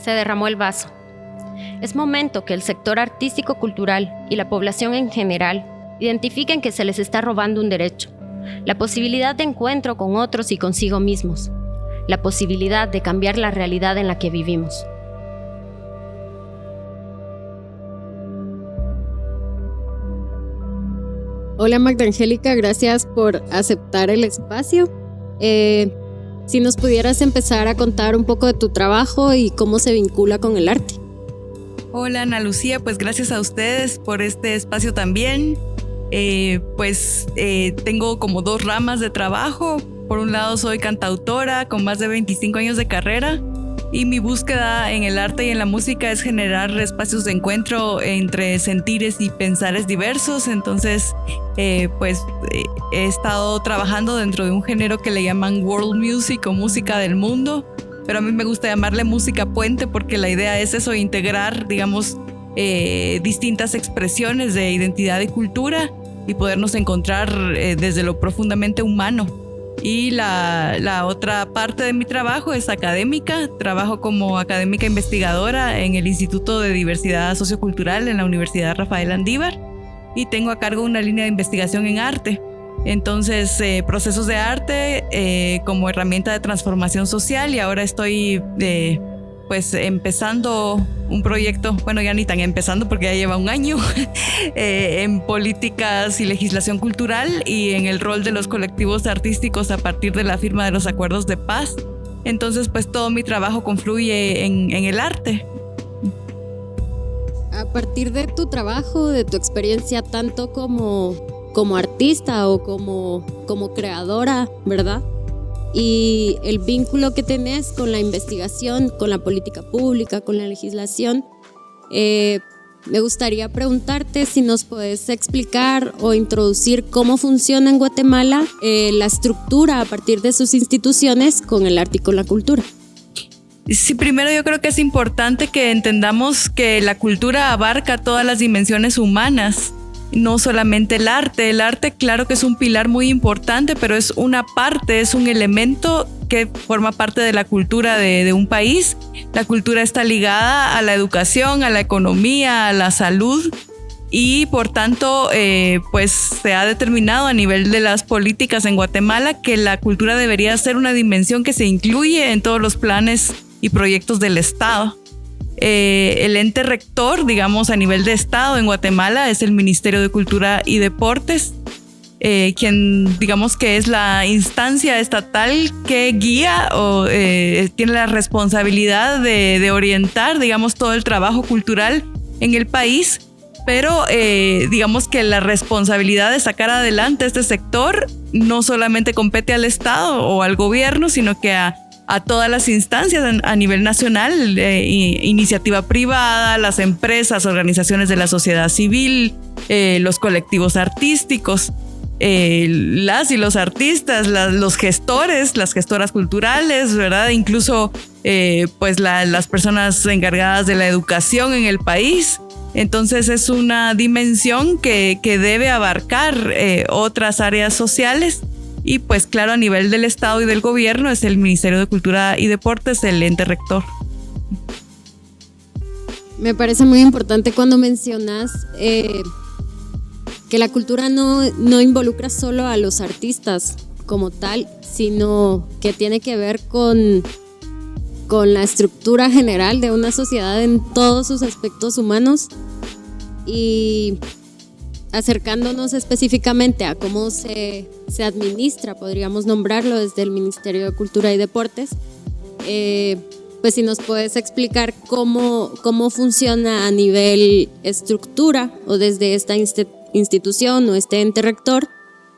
Se derramó el vaso. Es momento que el sector artístico-cultural y la población en general identifiquen que se les está robando un derecho, la posibilidad de encuentro con otros y consigo mismos, la posibilidad de cambiar la realidad en la que vivimos. Hola Magda Angélica, gracias por aceptar el espacio. Si nos pudieras empezar a contar un poco de tu trabajo y cómo se vincula con el arte. Hola Ana Lucía, pues gracias a ustedes por este espacio también. Tengo como 2 ramas de trabajo. Por un lado soy cantautora con más de 25 años de carrera y mi búsqueda en el arte y en la música es generar espacios de encuentro entre sentires y pensares diversos. Entonces, he estado trabajando dentro de un género que le llaman world music o música del mundo, pero a mí me gusta llamarle música puente porque la idea es eso, integrar, digamos, distintas expresiones de identidad y cultura y podernos encontrar desde lo profundamente humano. Y la otra parte de mi trabajo es académica. Trabajo como académica investigadora en el Instituto de Diversidad Sociocultural en la Universidad Rafael Andívar y tengo a cargo una línea de investigación en arte. Entonces, procesos de arte como herramienta de transformación social y ahora estoy empezando un proyecto, bueno, ya ni tan empezando porque ya lleva un año, en políticas y legislación cultural y en el rol de los colectivos artísticos a partir de la firma de los acuerdos de paz. Entonces, pues todo mi trabajo confluye en el arte. A partir de tu trabajo, de tu experiencia tanto como artista o como creadora, ¿verdad? Y el vínculo que tenés con la investigación, con la política pública, con la legislación, me gustaría preguntarte si nos puedes explicar o introducir cómo funciona en Guatemala la estructura a partir de sus instituciones con el arte y con la cultura. Sí, primero yo creo que es importante que entendamos que la cultura abarca todas las dimensiones humanas. No solamente el arte. El arte, claro que es un pilar muy importante, pero es una parte, es un elemento que forma parte de la cultura de un país. La cultura está ligada a la educación, a la economía, a la salud y por tanto se ha determinado a nivel de las políticas en Guatemala que la cultura debería ser una dimensión que se incluye en todos los planes y proyectos del Estado. El ente rector, digamos, a nivel de Estado en Guatemala es el Ministerio de Cultura y Deportes, quien, digamos, que es la instancia estatal que guía o tiene la responsabilidad de orientar, digamos, todo el trabajo cultural en el país, pero digamos que la responsabilidad de sacar adelante este sector no solamente compete al Estado o al gobierno, sino que a todas las instancias a nivel nacional, iniciativa privada, las empresas, organizaciones de la sociedad civil, los colectivos artísticos, las y los artistas, los gestores, las gestoras culturales, ¿verdad? Incluso las personas encargadas de la educación en el país. Entonces es una dimensión que debe abarcar otras áreas sociales. Y pues claro, a nivel del Estado y del gobierno es el Ministerio de Cultura y Deportes el ente rector. Me parece muy importante cuando mencionas que la cultura no involucra solo a los artistas como tal, sino que tiene que ver con la estructura general de una sociedad en todos sus aspectos humanos y acercándonos específicamente a cómo se administra, podríamos nombrarlo desde el Ministerio de Cultura y Deportes, pues si nos puedes explicar cómo funciona a nivel estructura o desde esta institución o este ente rector,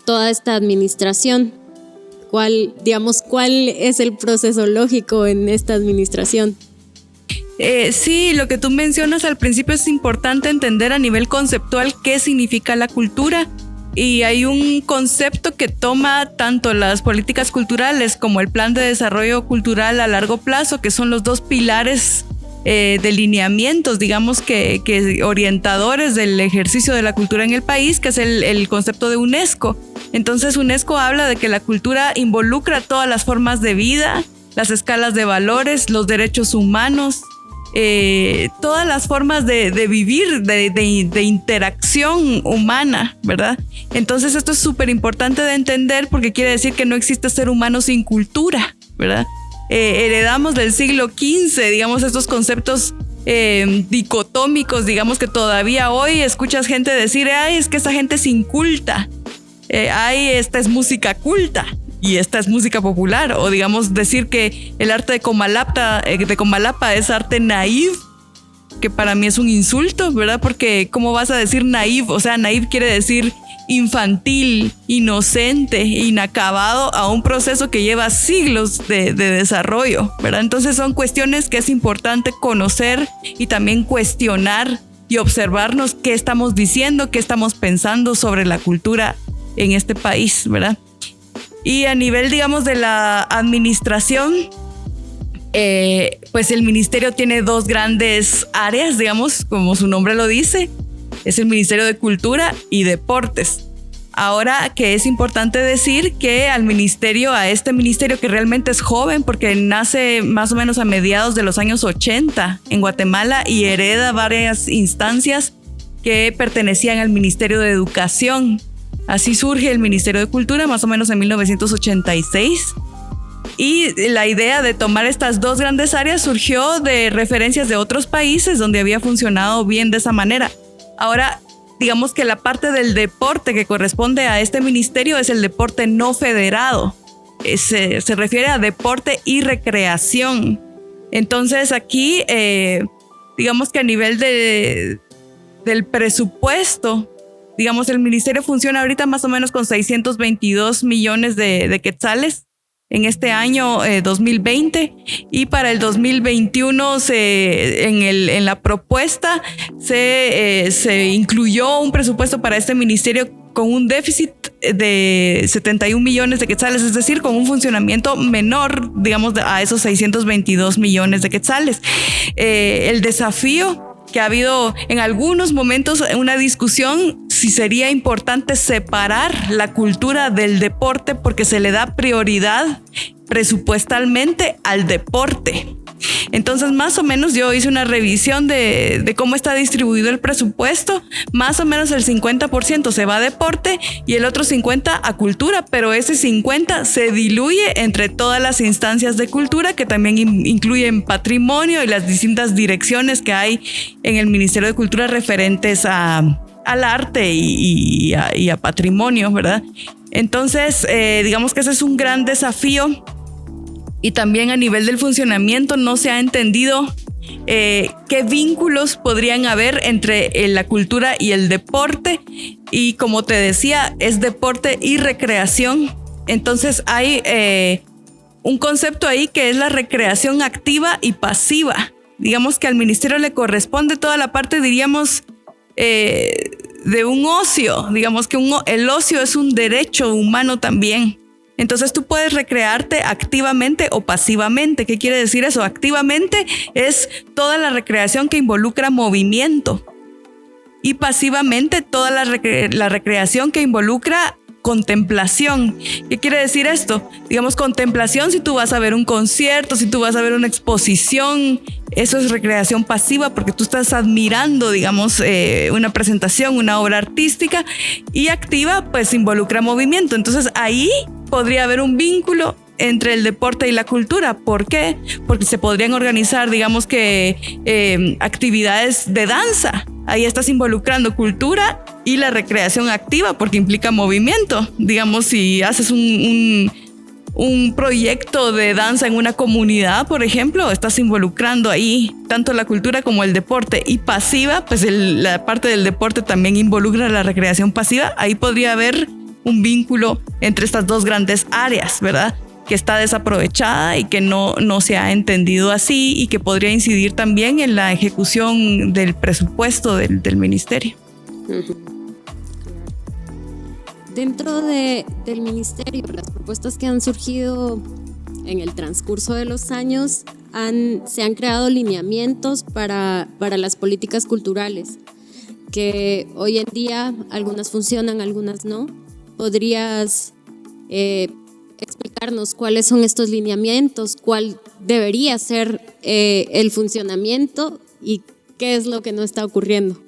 toda esta administración. ¿Cuál es el proceso lógico en esta administración? Sí, lo que tú mencionas al principio es importante entender a nivel conceptual qué significa la cultura. Y hay un concepto que toma tanto las políticas culturales como el plan de desarrollo cultural a largo plazo, que son los 2 pilares de lineamientos, digamos que orientadores del ejercicio de la cultura en el país, que es el concepto de UNESCO. Entonces UNESCO habla de que la cultura involucra todas las formas de vida, las escalas de valores, los derechos humanos, todas las formas de vivir, de interacción humana, ¿verdad? Entonces esto es súper importante de entender porque quiere decir que no existe ser humano sin cultura, ¿verdad? Heredamos del siglo XV, digamos, estos conceptos dicotómicos, digamos, que todavía hoy escuchas gente decir, ay, es que esa gente es inculta, ay, esta es música culta y esta es música popular, o digamos decir que el arte de Comalapa es arte naïf, que para mí es un insulto, ¿verdad? Porque ¿cómo vas a decir naïf? O sea, naïf quiere decir infantil, inocente, inacabado a un proceso que lleva siglos de desarrollo, ¿verdad? Entonces son cuestiones que es importante conocer y también cuestionar y observarnos qué estamos diciendo, qué estamos pensando sobre la cultura en este país, ¿verdad? Y a nivel, digamos, de la administración, pues el ministerio tiene dos grandes áreas, digamos, como su nombre lo dice. Es el Ministerio de Cultura y Deportes. Ahora que es importante decir que a este ministerio que realmente es joven porque nace más o menos a mediados de los años 80 en Guatemala y hereda varias instancias que pertenecían al Ministerio de Educación. Así surge el Ministerio de Cultura más o menos en 1986. Y la idea de tomar estas dos grandes áreas surgió de referencias de otros países donde había funcionado bien de esa manera. Ahora, digamos que la parte del deporte que corresponde a este ministerio es el deporte no federado. Se refiere a deporte y recreación. Entonces aquí, digamos que a nivel del presupuesto, digamos, el ministerio funciona ahorita más o menos con 622 millones de quetzales en este año 2020, y para el 2021 en la propuesta se incluyó un presupuesto para este ministerio con un déficit de 71 millones de quetzales, es decir, con un funcionamiento menor, digamos, a esos 622 millones de quetzales. El desafío que ha habido en algunos momentos una discusión si sería importante separar la cultura del deporte porque se le da prioridad presupuestalmente al deporte. Entonces, más o menos yo hice una revisión de cómo está distribuido el presupuesto. Más o menos el 50% se va a deporte y el otro 50% a cultura, pero ese 50% se diluye entre todas las instancias de cultura que también incluyen patrimonio y las distintas direcciones que hay en el Ministerio de Cultura referentes al arte y a patrimonio, ¿verdad? Entonces, digamos que ese es un gran desafío. Y también a nivel del funcionamiento no se ha entendido qué vínculos podrían haber entre la cultura y el deporte. Y como te decía, es deporte y recreación. Entonces hay un concepto ahí que es la recreación activa y pasiva. Digamos que al ministerio le corresponde toda la parte, diríamos, de un ocio. Digamos que el ocio es un derecho humano también. Entonces tú puedes recrearte activamente o pasivamente. ¿Qué quiere decir eso? Activamente es toda la recreación que involucra movimiento. Y pasivamente toda la recreación que involucra contemplación. ¿Qué quiere decir esto? Digamos, contemplación si tú vas a ver un concierto, si tú vas a ver una exposición, eso es recreación pasiva porque tú estás admirando, digamos, una presentación, una obra artística. Y activa, pues involucra movimiento. Entonces ahí podría haber un vínculo entre el deporte y la cultura. ¿Por qué? Porque se podrían organizar, digamos que, actividades de danza. Ahí estás involucrando cultura y la recreación activa porque implica movimiento. Digamos, si haces un proyecto de danza en una comunidad, por ejemplo, estás involucrando ahí tanto la cultura como el deporte. Y pasiva, pues la parte del deporte también involucra la recreación pasiva. Ahí podría haber un vínculo entre estas dos grandes áreas, ¿verdad? Que está desaprovechada y que no se ha entendido así y que podría incidir también en la ejecución del presupuesto del ministerio. Dentro del ministerio, las propuestas que han surgido en el transcurso de los años se han creado lineamientos para las políticas culturales, que hoy en día algunas funcionan, algunas no. ¿Podrías explicarnos cuáles son estos lineamientos? ¿Cuál debería ser el funcionamiento y qué es lo que no está ocurriendo.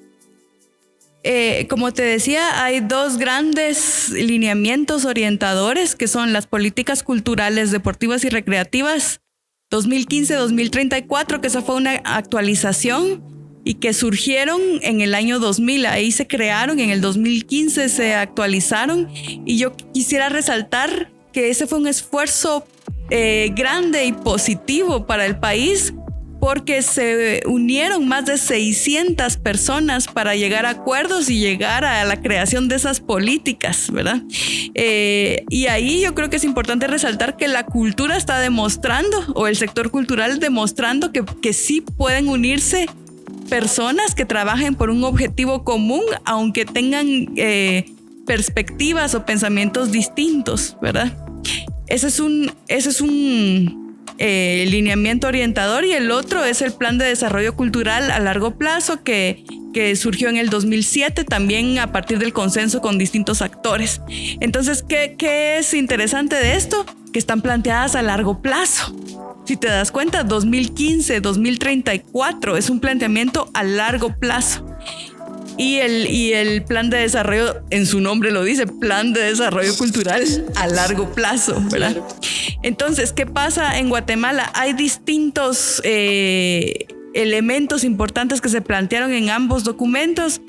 Como te decía, hay dos grandes lineamientos orientadores que son las políticas culturales, deportivas y recreativas 2015-2034, que esa fue una actualización y que surgieron en el año 2000. Ahí se crearon, en el 2015 se actualizaron, y yo quisiera resaltar que ese fue un esfuerzo grande y positivo para el país, porque se unieron más de 600 personas para llegar a acuerdos y llegar a la creación de esas políticas, ¿verdad? Y ahí yo creo que es importante resaltar que la cultura está demostrando, o el sector cultural demostrando que sí pueden unirse personas que trabajen por un objetivo común, aunque tengan perspectivas o pensamientos distintos, ¿verdad? Ese es un lineamiento orientador, y el otro es el Plan de Desarrollo Cultural a Largo Plazo que surgió en el 2007, también a partir del consenso con distintos actores. Entonces, ¿qué es interesante de esto? Que están planteadas a largo plazo. Si te das cuenta, 2015-2034 es un planteamiento a largo plazo. Y el plan de desarrollo, en su nombre lo dice, Plan de Desarrollo Cultural a largo plazo, ¿verdad? Entonces, ¿qué pasa en Guatemala? Hay distintos elementos importantes que se plantearon en ambos documentos,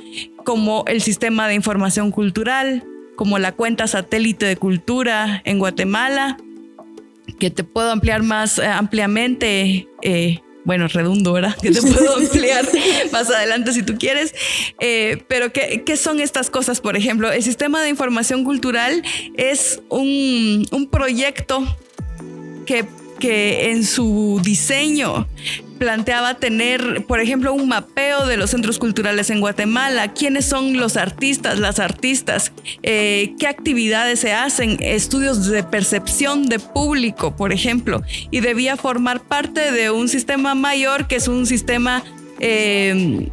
como el sistema de información cultural, como la cuenta satélite de cultura en Guatemala, que te puedo ampliar más ampliamente. Bueno, redundo, ¿verdad? Que te puedo ampliar más adelante si tú quieres. Pero ¿qué son estas cosas? Por ejemplo, el sistema de información cultural es un proyecto que en su diseño planteaba tener, por ejemplo, un mapeo de los centros culturales en Guatemala, quiénes son los artistas, las artistas, qué actividades se hacen, estudios de percepción de público, por ejemplo, y debía formar parte de un sistema mayor, que es un sistema de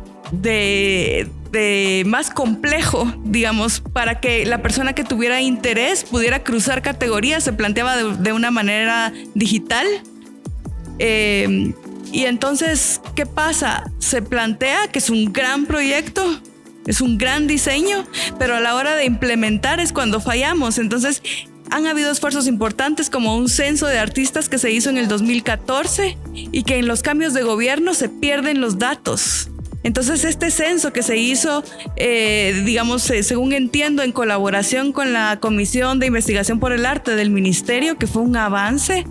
más complejo, digamos, para que la persona que tuviera interés pudiera cruzar categorías. Se planteaba de una manera digital. Y entonces, ¿qué pasa? Se plantea que es un gran proyecto, es un gran diseño, pero a la hora de implementar es cuando fallamos. Entonces, han habido esfuerzos importantes, como un censo de artistas que se hizo en el 2014, y que en los cambios de gobierno se pierden los datos. Entonces, este censo que se hizo, digamos, según entiendo, en colaboración con la Comisión de Investigación por el Arte del Ministerio, que fue un avance,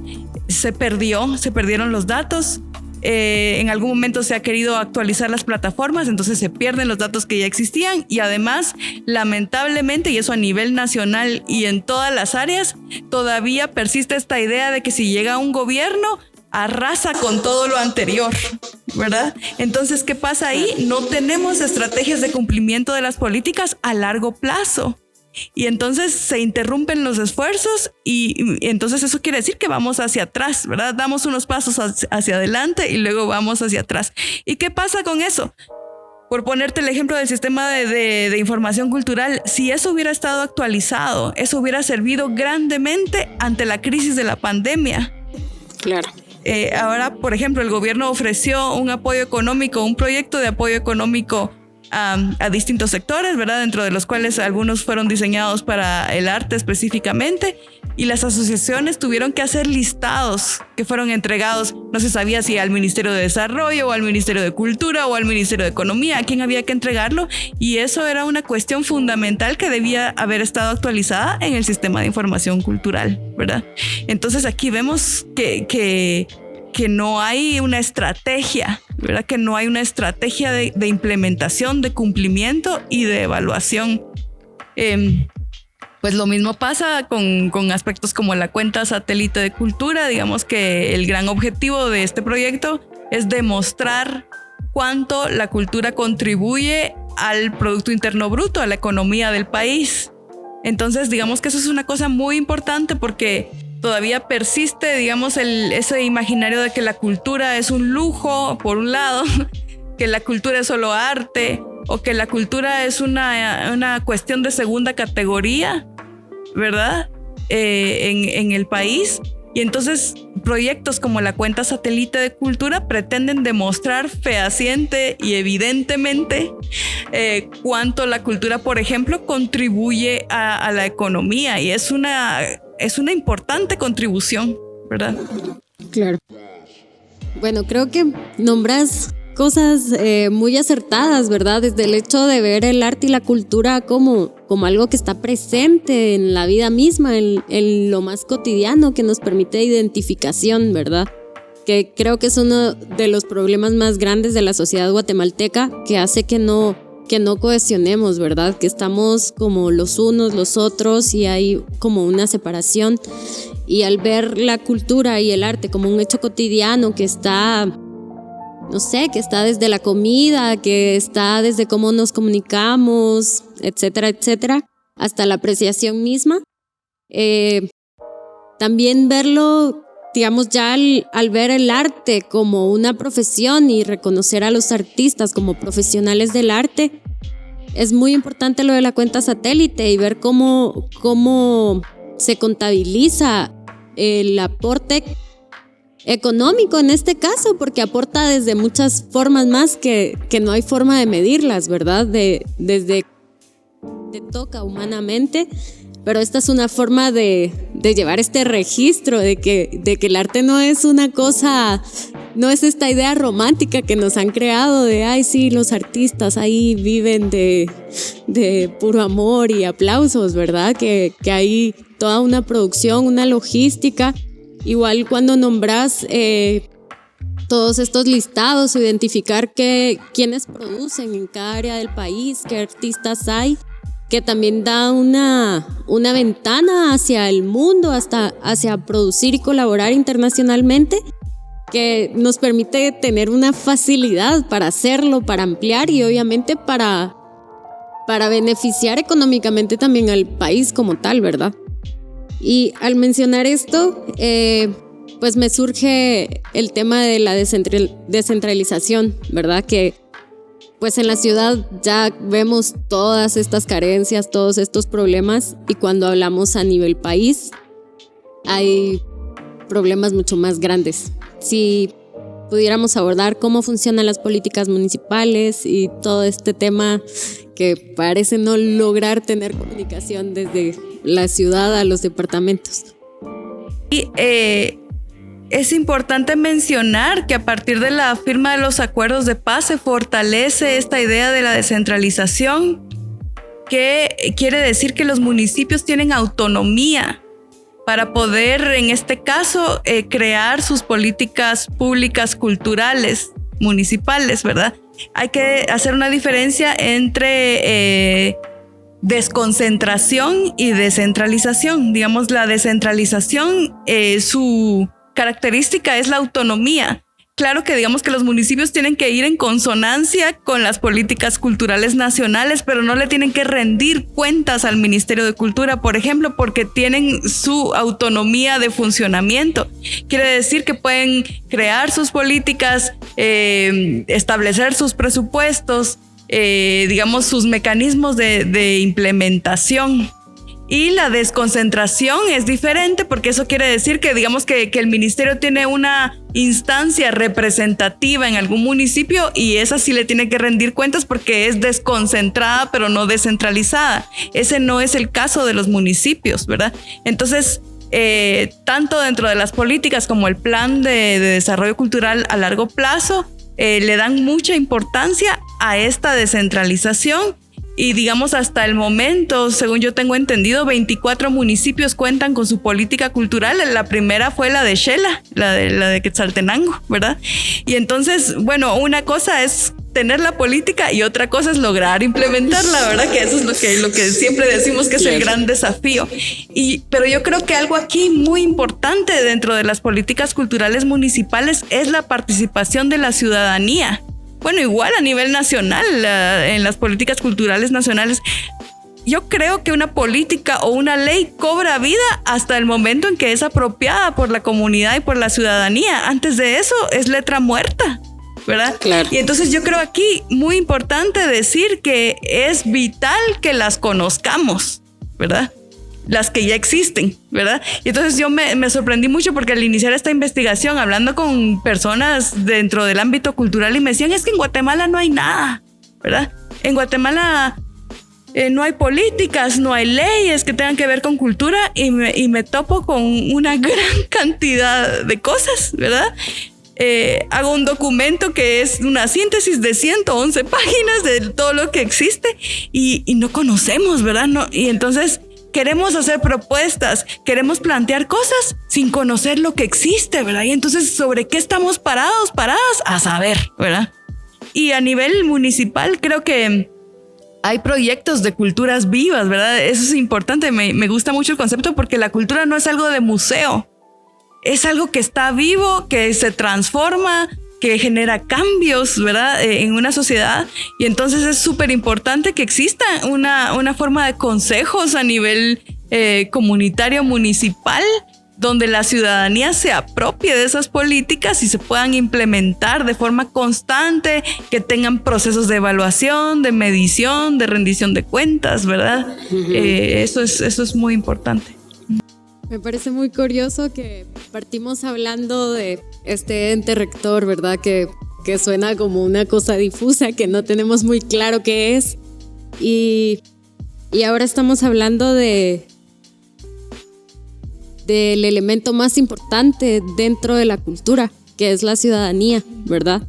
se perdieron los datos. En algún momento se ha querido actualizar las plataformas, entonces se pierden los datos que ya existían, y además, lamentablemente, y eso a nivel nacional y en todas las áreas, todavía persiste esta idea de que si llega un gobierno, arrasa con todo lo anterior, ¿verdad? Entonces, ¿qué pasa ahí? No tenemos estrategias de cumplimiento de las políticas a largo plazo. Y entonces se interrumpen los esfuerzos, y entonces eso quiere decir que vamos hacia atrás, ¿verdad? Damos unos pasos hacia adelante y luego vamos hacia atrás. ¿Y qué pasa con eso? Por ponerte el ejemplo del sistema de información cultural, si eso hubiera estado actualizado, eso hubiera servido grandemente ante la crisis de la pandemia. Claro. Ahora, por ejemplo, el gobierno ofreció un apoyo económico, un proyecto de apoyo económico a distintos sectores, ¿verdad? Dentro de los cuales algunos fueron diseñados para el arte específicamente, y las asociaciones tuvieron que hacer listados que fueron entregados, no se sabía si al Ministerio de Desarrollo o al Ministerio de Cultura o al Ministerio de Economía, a quién había que entregarlo, y eso era una cuestión fundamental que debía haber estado actualizada en el sistema de información cultural, ¿verdad? Entonces aquí vemos que no hay una estrategia, ¿verdad? Que no hay una estrategia de implementación, de cumplimiento y de evaluación. Pues lo mismo pasa con aspectos como la cuenta satélite de cultura. Digamos que el gran objetivo de este proyecto es demostrar cuánto la cultura contribuye al Producto Interno Bruto, a la economía del país. Entonces, digamos que eso es una cosa muy importante, porque todavía persiste, digamos, ese imaginario de que la cultura es un lujo, por un lado, que la cultura es solo arte, o que la cultura es una cuestión de segunda categoría, ¿verdad? En el país. Y entonces proyectos como la cuenta satélite de cultura pretenden demostrar fehaciente y evidentemente cuánto la cultura, por ejemplo, contribuye a la economía, y es una importante contribución, ¿verdad? Claro. Bueno, creo que nombras cosas muy acertadas, ¿verdad? Desde el hecho de ver el arte y la cultura como algo que está presente en la vida misma, en lo más cotidiano, que nos permite identificación, ¿verdad? Que creo que es uno de los problemas más grandes de la sociedad guatemalteca, que hace que no cohesionemos, ¿verdad? Que estamos como los unos, los otros, y hay como una separación. Y al ver la cultura y el arte como un hecho cotidiano que está, no sé, que está desde la comida, que está desde cómo nos comunicamos, etcétera, etcétera, hasta la apreciación misma. También verlo, digamos, ya al ver el arte como una profesión y reconocer a los artistas como profesionales del arte, es muy importante lo de la cuenta satélite y ver cómo se contabiliza el aporte económico en este caso, porque aporta desde muchas formas más que no hay forma de medirlas, ¿verdad? Desde te toca humanamente, pero esta es una forma de llevar este registro de que el arte no es una cosa, no es esta idea romántica que nos han creado de, ay sí, los artistas ahí viven de puro amor y aplausos, ¿verdad? Que hay toda una producción, una logística. Igual cuando nombras todos estos listados, identificar quiénes producen en cada área del país, qué artistas hay, que también da una ventana hacia el mundo, hasta hacia producir y colaborar internacionalmente, que nos permite tener una facilidad para hacerlo, para ampliar y obviamente para beneficiar económicamente también al país como tal, ¿verdad? Y al mencionar esto, pues me surge el tema de la descentralización, ¿verdad? Que pues en la ciudad ya vemos todas estas carencias, todos estos problemas, y cuando hablamos a nivel país hay problemas mucho más grandes. Si pudiéramos abordar cómo funcionan las políticas municipales y todo este tema que parece no lograr tener comunicación desde la ciudad a los departamentos. Y es importante mencionar que a partir de la firma de los acuerdos de paz se fortalece esta idea de la descentralización, que quiere decir que los municipios tienen autonomía para poder, en este caso, crear sus políticas públicas culturales municipales, ¿verdad? Hay que hacer una diferencia entre desconcentración y descentralización. Digamos, la descentralización, su característica es la autonomía. Claro que digamos que los municipios tienen que ir en consonancia con las políticas culturales nacionales, pero no le tienen que rendir cuentas al Ministerio de Cultura, por ejemplo, porque tienen su autonomía de funcionamiento. Quiere decir que pueden crear sus políticas, establecer sus presupuestos, digamos, sus mecanismos de implementación. Y la desconcentración es diferente, porque eso quiere decir que digamos que el ministerio tiene una instancia representativa en algún municipio y esa sí le tiene que rendir cuentas porque es desconcentrada pero no descentralizada. Ese no es el caso de los municipios, ¿verdad? Entonces, tanto dentro de las políticas como el plan de desarrollo cultural a largo plazo le dan mucha importancia a esta descentralización. Y digamos, hasta el momento, según yo tengo entendido, 24 municipios cuentan con su política cultural. La primera fue la de Xela, la de Quetzaltenango, ¿verdad? Y entonces, bueno, una cosa es tener la política y otra cosa es lograr implementarla, ¿verdad? Que eso es lo que siempre decimos que es el gran desafío. Pero yo creo que algo aquí muy importante dentro de las políticas culturales municipales es la participación de la ciudadanía. Bueno, igual a nivel nacional, en las políticas culturales nacionales, yo creo que una política o una ley cobra vida hasta el momento en que es apropiada por la comunidad y por la ciudadanía. Antes de eso es letra muerta, ¿verdad? Claro. Y entonces yo creo aquí muy importante decir que es vital que las conozcamos, ¿verdad? las que ya existen, ¿verdad? Y entonces yo me sorprendí mucho porque al iniciar esta investigación, hablando con personas dentro del ámbito cultural, y me decían, es que en Guatemala no hay nada, ¿verdad? En Guatemala no hay políticas, no hay leyes que tengan que ver con cultura, y me topo con una gran cantidad de cosas, ¿verdad? Hago un documento que es una síntesis de 111 páginas de todo lo que existe y no conocemos, ¿verdad? No, y entonces queremos hacer propuestas, queremos plantear cosas sin conocer lo que existe, ¿verdad? Y entonces, ¿sobre qué estamos paradas? A saber, ¿verdad? Y a nivel municipal creo que hay proyectos de culturas vivas, ¿verdad? Eso es importante, me gusta mucho el concepto porque la cultura no es algo de museo. Es algo que está vivo, que se transforma, que genera cambios, ¿verdad? En una sociedad. Y entonces es súper importante que exista una forma de consejos a nivel comunitario, municipal, donde la ciudadanía se apropie de esas políticas y se puedan implementar de forma constante, que tengan procesos de evaluación, de medición, de rendición de cuentas, ¿verdad? Eso es muy importante. Me parece muy curioso que partimos hablando de este ente rector, ¿verdad? Que suena como una cosa difusa, que no tenemos muy claro qué es. Y ahora estamos hablando del elemento más importante dentro de la cultura, que es la ciudadanía, ¿verdad?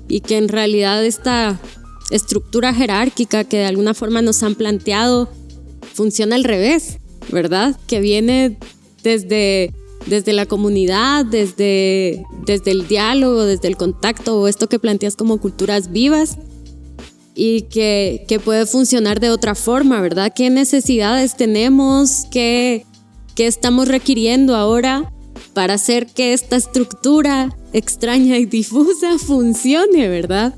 Y que en realidad esta estructura jerárquica que de alguna forma nos han planteado funciona al revés, ¿verdad? Que viene desde la comunidad, desde el diálogo, desde el contacto, o esto que planteas como culturas vivas, y que puede funcionar de otra forma, ¿verdad? ¿Qué necesidades tenemos? ¿Qué estamos requiriendo ahora para hacer que esta estructura extraña y difusa funcione, ¿verdad?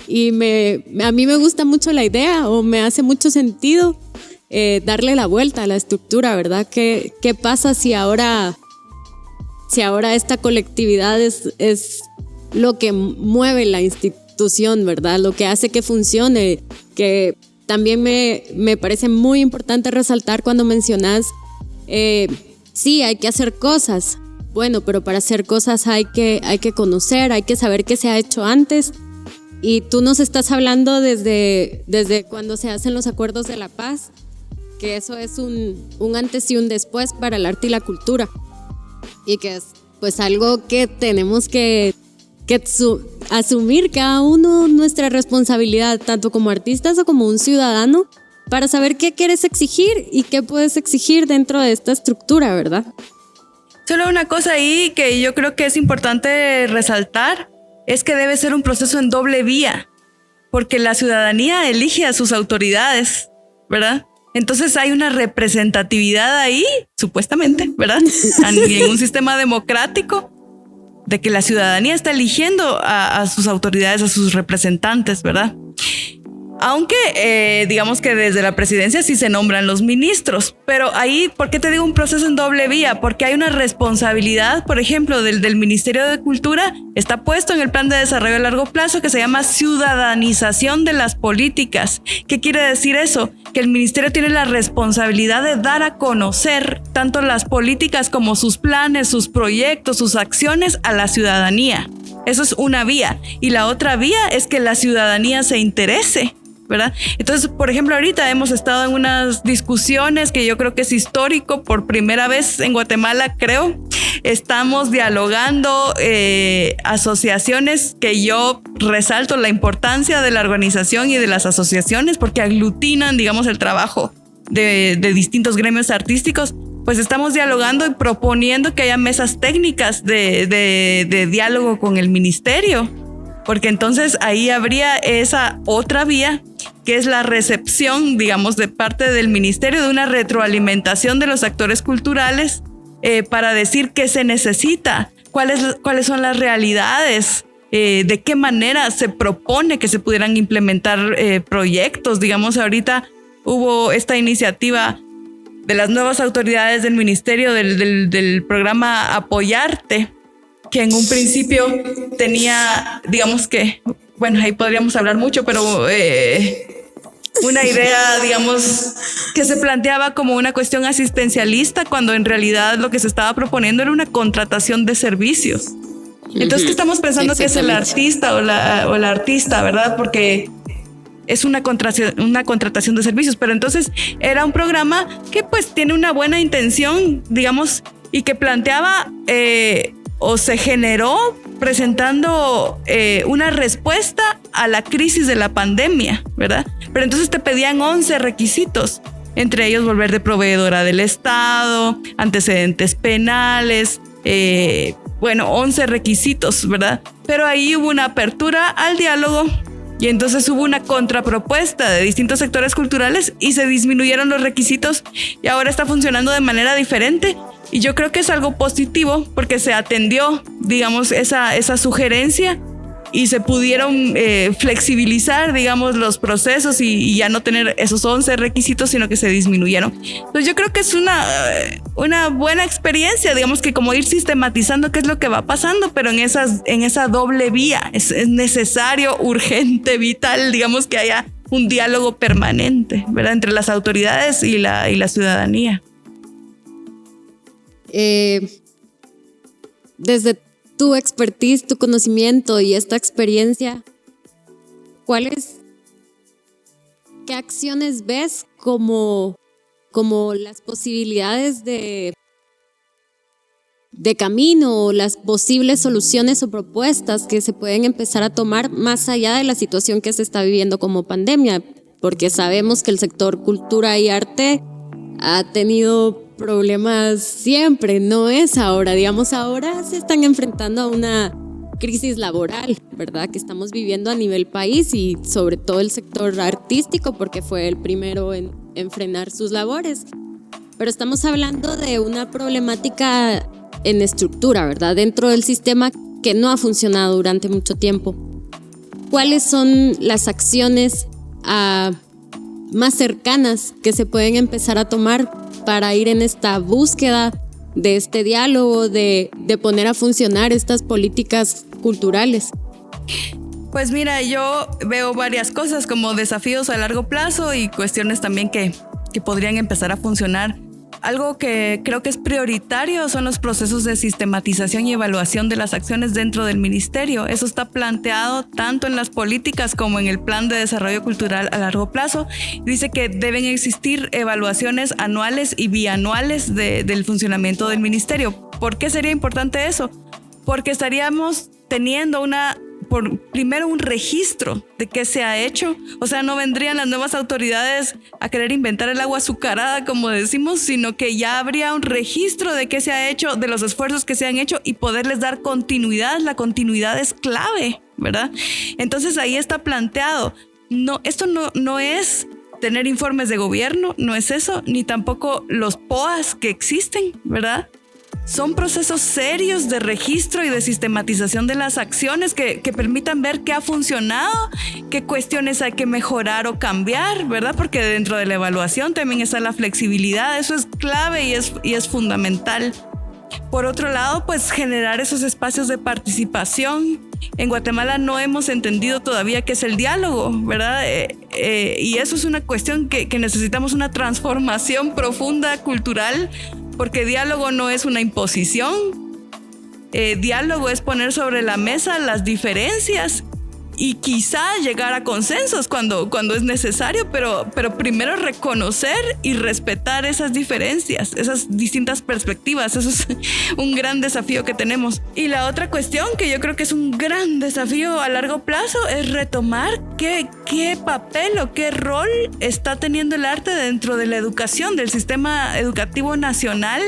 Y a mí me gusta mucho la idea, o me hace mucho sentido darle la vuelta a la estructura, ¿verdad? ¿Qué pasa si ahora esta colectividad es lo que mueve la institución, ¿verdad? Lo que hace que funcione, que también me parece muy importante resaltar cuando mencionas, sí, hay que hacer cosas. Bueno, pero para hacer cosas hay que conocer, hay que saber qué se ha hecho antes. Y tú nos estás hablando desde cuando se hacen los acuerdos de la paz, que eso es un antes y un después para el arte y la cultura, y que es pues algo que tenemos que asumir cada uno nuestra responsabilidad, tanto como artistas o como un ciudadano, para saber qué quieres exigir y qué puedes exigir dentro de esta estructura, ¿verdad? Solo una cosa ahí que yo creo que es importante resaltar es que debe ser un proceso en doble vía, porque la ciudadanía elige a sus autoridades, ¿verdad? Entonces hay una representatividad ahí, supuestamente, ¿verdad? En un sistema democrático, de que la ciudadanía está eligiendo a sus autoridades, a sus representantes, ¿verdad? Aunque digamos que desde la presidencia sí se nombran los ministros, pero ahí, ¿por qué te digo un proceso en doble vía? Porque hay una responsabilidad, por ejemplo, del Ministerio de Cultura, está puesto en el Plan de Desarrollo a Largo Plazo, que se llama ciudadanización de las políticas. ¿Qué quiere decir eso? Que el ministerio tiene la responsabilidad de dar a conocer tanto las políticas como sus planes, sus proyectos, sus acciones a la ciudadanía. Eso es una vía. Y la otra vía es que la ciudadanía se interese, ¿verdad? Entonces, por ejemplo, ahorita hemos estado en unas discusiones que yo creo que es histórico, por primera vez en Guatemala, creo. Estamos dialogando asociaciones, que yo resalto la importancia de la organización y de las asociaciones porque aglutinan, digamos, el trabajo de distintos gremios artísticos. Pues estamos dialogando y proponiendo que haya mesas técnicas de diálogo con el ministerio, porque entonces ahí habría esa otra vía, que es la recepción, digamos, de parte del ministerio de una retroalimentación de los actores culturales para decir qué se necesita, cuáles son las realidades, de qué manera se propone que se pudieran implementar proyectos. Digamos, ahorita hubo esta iniciativa de las nuevas autoridades del ministerio del programa Apoyarte, que en un principio tenía, digamos que, bueno, ahí podríamos hablar mucho, pero una idea, digamos, que se planteaba como una cuestión asistencialista, cuando en realidad lo que se estaba proponiendo era una contratación de servicios. Entonces, ¿qué estamos pensando que es el artista o la artista, verdad? Porque es una contratación de servicios, pero entonces era un programa que pues tiene una buena intención, digamos, y que planteaba o se generó presentando una respuesta a la crisis de la pandemia, ¿verdad? Pero entonces te pedían 11 requisitos, entre ellos volver de proveedora del Estado, antecedentes penales, 11 requisitos, ¿verdad? Pero ahí hubo una apertura al diálogo y entonces hubo una contrapropuesta de distintos sectores culturales y se disminuyeron los requisitos y ahora está funcionando de manera diferente. Y yo creo que es algo positivo porque se atendió, digamos, esa sugerencia y se pudieron flexibilizar, digamos, los procesos y ya no tener esos 11 requisitos, sino que se disminuyeron. Entonces yo creo que es una buena experiencia, digamos, que como ir sistematizando qué es lo que va pasando, pero en esa doble vía. Es necesario, urgente, vital, digamos, que haya un diálogo permanente, ¿verdad?, entre las autoridades y la ciudadanía. Desde tu expertise, tu conocimiento y esta experiencia, ¿qué acciones ves como las posibilidades de camino, las posibles soluciones o propuestas que se pueden empezar a tomar más allá de la situación que se está viviendo como pandemia? Porque sabemos que el sector cultura y arte ha tenido problemas siempre, no es ahora, digamos, ahora se están enfrentando a una crisis laboral, ¿verdad?, que estamos viviendo a nivel país y sobre todo el sector artístico porque fue el primero en frenar sus labores. Pero estamos hablando de una problemática en estructura, ¿verdad?, dentro del sistema que no ha funcionado durante mucho tiempo. ¿Cuáles son las acciones más cercanas que se pueden empezar a tomar para ir en esta búsqueda de este diálogo, de poner a funcionar estas políticas culturales? Pues mira, yo veo varias cosas como desafíos a largo plazo y cuestiones también que podrían empezar a funcionar. Algo que creo que es prioritario son los procesos de sistematización y evaluación de las acciones dentro del ministerio. Eso está planteado tanto en las políticas como en el plan de desarrollo cultural a largo plazo. Dice que deben existir evaluaciones anuales y bianuales del funcionamiento del ministerio. ¿Por qué sería importante eso? Porque estaríamos teniendo primero un registro de qué se ha hecho. O sea, no vendrían las nuevas autoridades a querer inventar el agua azucarada, como decimos, sino que ya habría un registro de qué se ha hecho, de los esfuerzos que se han hecho y poderles dar continuidad. La continuidad es clave, ¿verdad? Entonces ahí está planteado. No, esto no es tener informes de gobierno, no es eso, ni tampoco los POAs que existen, ¿verdad? Son procesos serios de registro y de sistematización de las acciones que permitan ver qué ha funcionado, qué cuestiones hay que mejorar o cambiar, ¿verdad? Porque dentro de la evaluación también está la flexibilidad. Eso es clave y es fundamental. Por otro lado, pues generar esos espacios de participación. En Guatemala no hemos entendido todavía qué es el diálogo, ¿verdad? Y eso es una cuestión que necesitamos una transformación profunda cultural, porque diálogo no es una imposición. Diálogo es poner sobre la mesa las diferencias y quizá llegar a consensos cuando es necesario, pero primero reconocer y respetar esas diferencias, esas distintas perspectivas. Eso es un gran desafío que tenemos. Y la otra cuestión que yo creo que es un gran desafío a largo plazo es retomar qué papel o qué rol está teniendo el arte dentro de la educación, del sistema educativo nacional.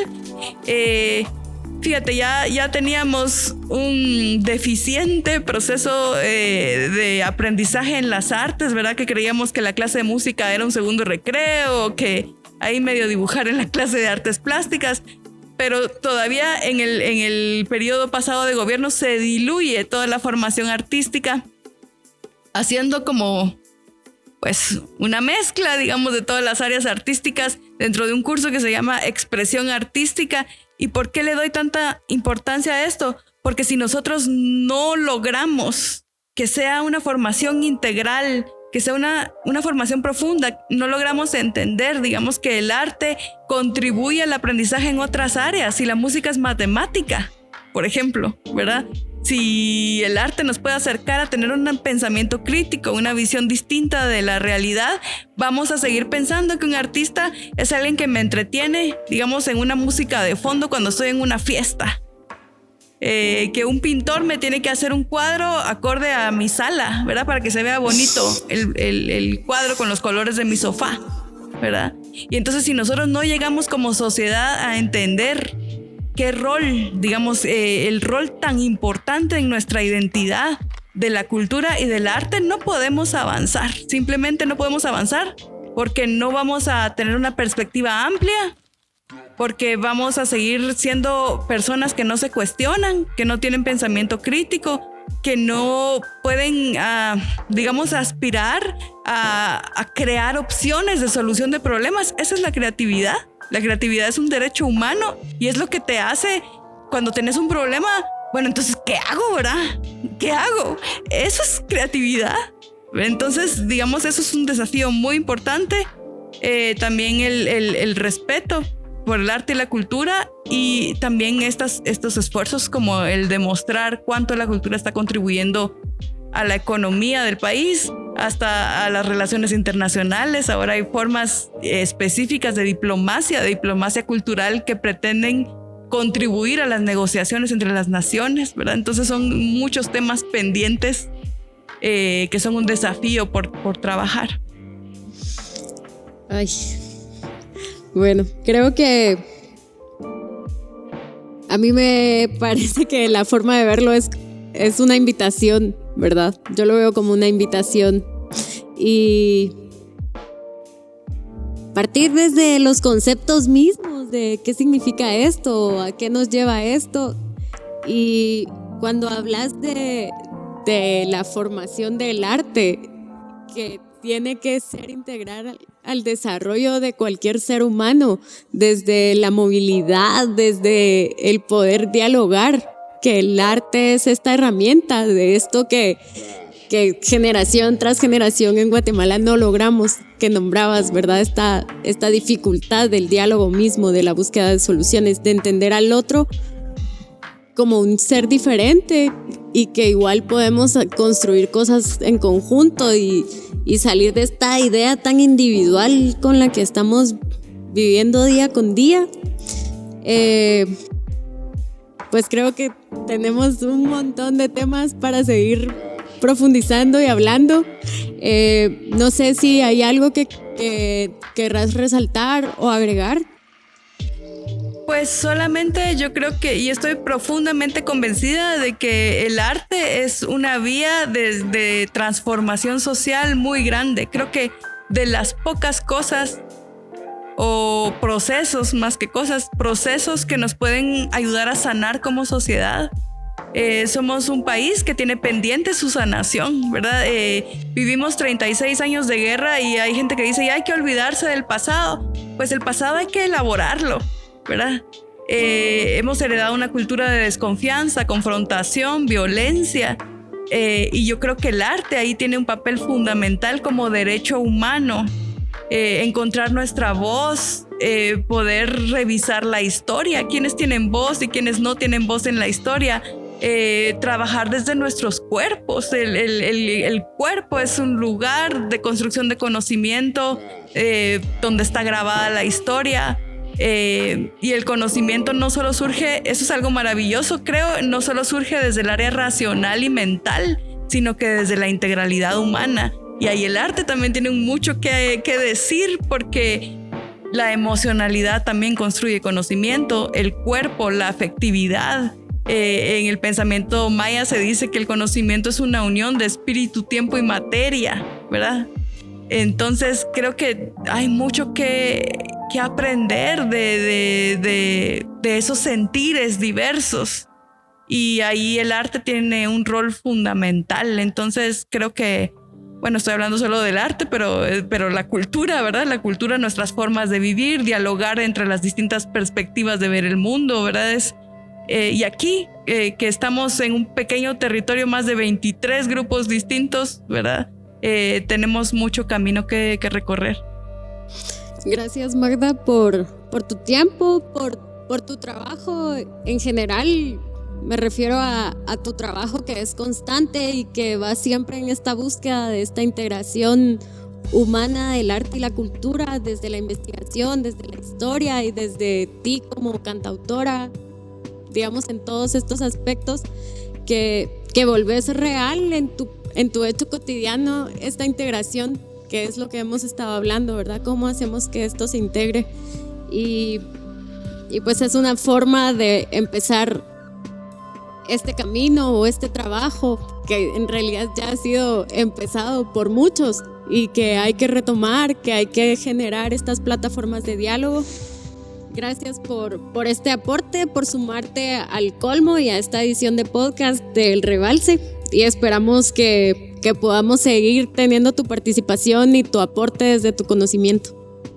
Fíjate, ya teníamos un deficiente proceso de aprendizaje en las artes, ¿verdad? Que creíamos que la clase de música era un segundo recreo, que ahí medio dibujar en la clase de artes plásticas, pero todavía en el periodo pasado de gobierno se diluye toda la formación artística, haciendo como pues una mezcla, digamos, de todas las áreas artísticas dentro de un curso que se llama Expresión Artística. ¿Y por qué le doy tanta importancia a esto? Porque si nosotros no logramos que sea una formación integral que sea una formación profunda. No logramos entender, digamos, que el arte contribuye al aprendizaje en otras áreas. Si la música es matemática, por ejemplo, ¿verdad? Si el arte nos puede acercar a tener un pensamiento crítico, una visión distinta de la realidad, vamos a seguir pensando que un artista es alguien que me entretiene, digamos, en una música de fondo cuando estoy en una fiesta. Que un pintor me tiene que hacer un cuadro acorde a mi sala, ¿verdad? Para que se vea bonito el cuadro con los colores de mi sofá, ¿verdad? Y entonces, si nosotros no llegamos como sociedad a entender qué rol, digamos, el rol tan importante en nuestra identidad de la cultura y del arte, no podemos avanzar. Simplemente no podemos avanzar porque no vamos a tener una perspectiva amplia, porque vamos a seguir siendo personas que no se cuestionan, que no tienen pensamiento crítico, que no pueden, digamos, aspirar a crear opciones de solución de problemas. Esa es la creatividad. La creatividad es un derecho humano y es lo que te hace cuando tenés un problema. Bueno, entonces, ¿qué hago, verdad? ¿Qué hago? Eso es creatividad. Entonces, digamos, eso es un desafío muy importante. También el respeto por el arte y la cultura, y también estos esfuerzos como el demostrar cuánto la cultura está contribuyendo a la economía del país, hasta a las relaciones internacionales. Ahora hay formas específicas de diplomacia cultural que pretenden contribuir a las negociaciones entre las naciones, ¿verdad? Entonces son muchos temas pendientes que son un desafío por trabajar. Ay, bueno, creo que a mí me parece que la forma de verlo es una invitación, ¿verdad? Yo lo veo como una invitación, y partir desde los conceptos mismos de qué significa esto, a qué nos lleva esto. Y cuando hablas de la formación del arte, que tiene que ser integral al desarrollo de cualquier ser humano, desde la movilidad, desde el poder dialogar, que el arte es esta herramienta de esto que generación tras generación en Guatemala no logramos, que nombrabas, ¿verdad? Esta dificultad del diálogo mismo, de la búsqueda de soluciones, de entender al otro como un ser diferente, y que igual podemos construir cosas en conjunto y salir de esta idea tan individual con la que estamos viviendo día con día. Pues creo que tenemos un montón de temas para seguir profundizando y hablando. No sé si hay algo que querrás resaltar o agregar. Pues solamente yo creo que, y estoy profundamente convencida de que el arte es una vía de transformación social muy grande. Creo que de las pocas cosas o procesos, más que cosas, procesos que nos pueden ayudar a sanar como sociedad. Somos un país que tiene pendiente su sanación, ¿verdad? Vivimos 36 años de guerra y hay gente que dice, ya hay que olvidarse del pasado. Pues el pasado hay que elaborarlo, ¿verdad? Hemos heredado una cultura de desconfianza, confrontación, violencia, y yo creo que el arte ahí tiene un papel fundamental como derecho humano. Encontrar nuestra voz, poder revisar la historia, quiénes tienen voz y quiénes no tienen voz en la historia, trabajar desde nuestros cuerpos. El cuerpo es un lugar de construcción de conocimiento, donde está grabada la historia. Y el conocimiento no solo surge, eso es algo maravilloso, creo, no solo surge desde el área racional y mental, sino que desde la integralidad humana. Y ahí el arte también tiene mucho que decir, porque la emocionalidad también construye conocimiento, el cuerpo, la afectividad. En el pensamiento maya se dice que el conocimiento es una unión de espíritu, tiempo y materia, ¿verdad? Entonces creo que hay mucho que aprender de esos sentires diversos, y ahí el arte tiene un rol fundamental. Entonces creo que, bueno, estoy hablando solo del arte, pero la cultura, ¿verdad? La cultura, nuestras formas de vivir, dialogar entre las distintas perspectivas de ver el mundo, ¿verdad? Y aquí, que estamos en un pequeño territorio, más de 23 grupos distintos, ¿verdad? tenemos mucho camino que recorrer. Gracias, Magda, por tu tiempo, por tu trabajo en general. Me refiero a tu trabajo que es constante y que va siempre en esta búsqueda de esta integración humana del arte y la cultura, desde la investigación, desde la historia y desde ti como cantautora, digamos, en todos estos aspectos que volvés real en tu hecho cotidiano esta integración, que es lo que hemos estado hablando, ¿verdad? ¿Cómo hacemos que esto se integre? Y pues es una forma de empezar este camino o este trabajo que en realidad ya ha sido empezado por muchos y que hay que retomar, que hay que generar estas plataformas de diálogo. Gracias por este aporte, por sumarte al Colmo y a esta edición de podcast del Rebalse, y esperamos que podamos seguir teniendo tu participación y tu aporte desde tu conocimiento.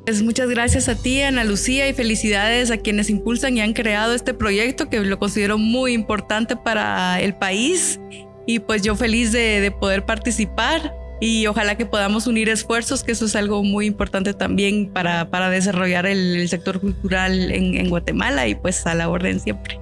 Pues muchas gracias a ti, Ana Lucía, y felicidades a quienes impulsan y han creado este proyecto que lo considero muy importante para el país, y pues yo feliz de poder participar, y ojalá que podamos unir esfuerzos, que eso es algo muy importante también para desarrollar el sector cultural en Guatemala, y pues a la orden siempre.